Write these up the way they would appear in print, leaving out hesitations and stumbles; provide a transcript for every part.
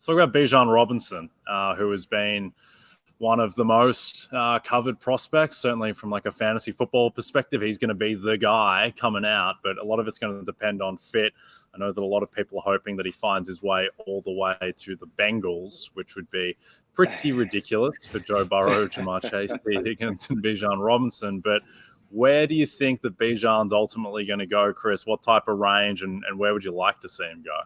Let's talk about Bijan Robinson, who has been one of the most covered prospects, certainly from like a fantasy football perspective. He's going to be the guy coming out, but a lot of it's going to depend on fit. I know that a lot of people are hoping that he finds his way all the way to the Bengals, which would be pretty ridiculous for Joe Burrow, Jamar Chase, T. Higgins, and Bijan Robinson. But where do you think that Bijan's ultimately going to go, Chris? What type of range, and where would you like to see him go?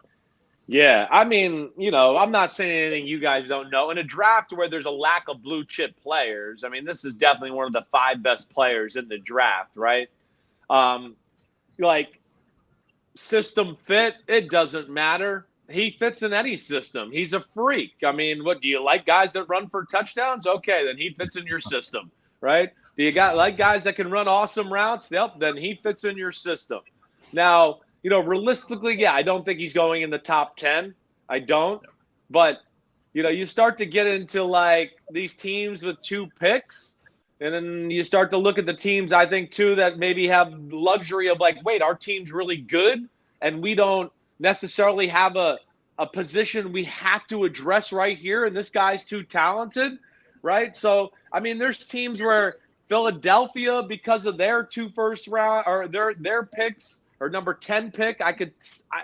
Yeah, I mean, I'm not saying anything you guys don't know. In a draft where there's a lack of blue chip players, I mean, this is definitely one of the 5 best players in the draft, right? Like system fit, it doesn't matter. He fits in any system. He's a freak. I mean, what do you like guys that run for touchdowns? Okay, then he fits in your system, right? Do you like guys that can run awesome routes? Yep, then he fits in your system. Now, realistically, yeah, I don't think he's going in the top 10. I don't. But, you start to get into like these teams with 2 picks, and then you start to look at the teams, I think, too, that maybe have luxury of like, wait, our team's really good, and we don't necessarily have a position we have to address right here, and this guy's too talented, right? So, I mean, there's teams where Philadelphia, because of their 2 first round or their picks, or number 10 pick,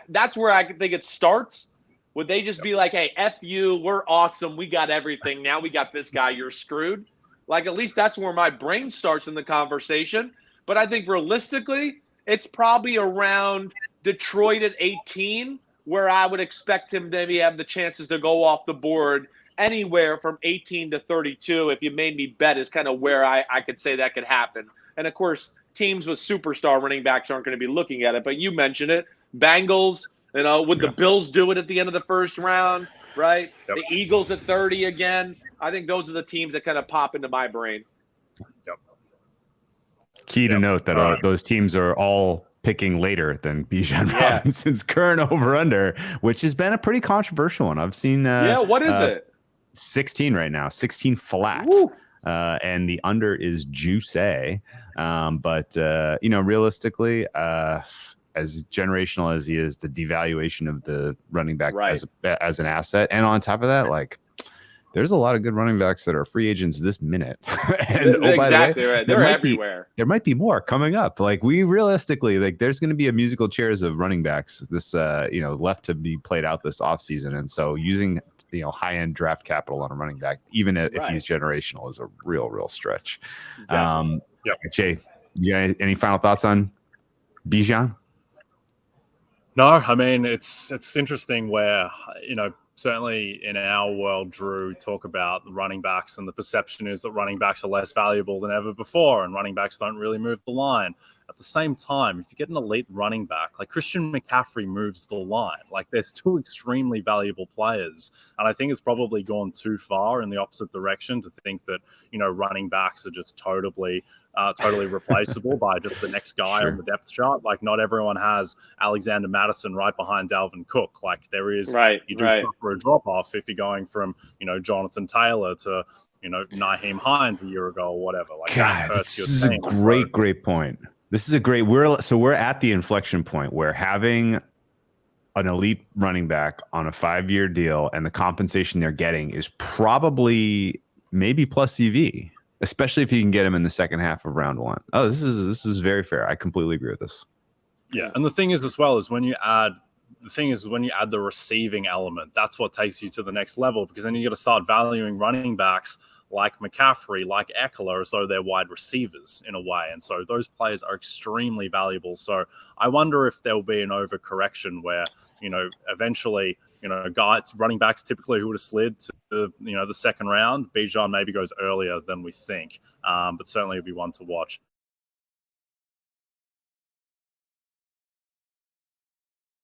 that's where I think it starts. Would they just be like, hey, F you, we're awesome, we got everything, now we got this guy, you're screwed? Like, at least that's where my brain starts in the conversation. But I think realistically, it's probably around Detroit at 18, where I would expect him to maybe have the chances to go off the board anywhere from 18 to 32. If you made me bet, is kind of where I could say that could happen. And, of course, teams with superstar running backs aren't going to be looking at it. But you mentioned it. Bengals, would the Bills do it at the end of the first round, right? Yep. The Eagles at 30 again. I think those are the teams that kind of pop into my brain. Yep. Key to note that those teams are all picking later than Bijan Robinson's current over-under, which has been a pretty controversial one. I've seen what is it? 16 right now, 16 flat. And the under is juicy. But realistically, as generational as he is, the devaluation of the running back as an asset, and on top of that, like, there's a lot of good running backs that are free agents this minute. And exactly right. They're everywhere. There might be more coming up. Like, we realistically, like, there's going to be a musical chairs of running backs this left to be played out this offseason. And so using high-end draft capital on a running back, even if he's generational, is a real stretch. Exactly. Jay, you got any final thoughts on Bijan? No, I mean, it's interesting where, certainly in our world, Drew, talk about the running backs, and the perception is that running backs are less valuable than ever before, and running backs don't really move the line. At the same time, if you get an elite running back, like Christian McCaffrey moves the line. Like, they're still extremely valuable players. And I think it's probably gone too far in the opposite direction to think that, running backs are just totally replaceable by just the next guy on the depth chart. Like, not everyone has Alexander Mattison right behind Dalvin Cook. Like, there is, you do suffer a drop-off if you're going from, Jonathan Taylor to, Nyheim Hines a year ago or whatever. Like, God, that hurts your this is team. a great point. This is a great. We're at the inflection point where having an elite running back on a 5-year deal and the compensation they're getting is probably maybe plus CV, especially if you can get him in the second half of round 1. Oh, this is very fair. I completely agree with this. Yeah, and the thing is as well is when you add the receiving element, that's what takes you to the next level, because then you got to start valuing running backs like McCaffrey, like Eckler, as though they're wide receivers in a way. And so those players are extremely valuable. So I wonder if there will be an overcorrection where, eventually, guys, running backs typically who would have slid to, the second round, Bijan maybe goes earlier than we think. But certainly it'll be one to watch.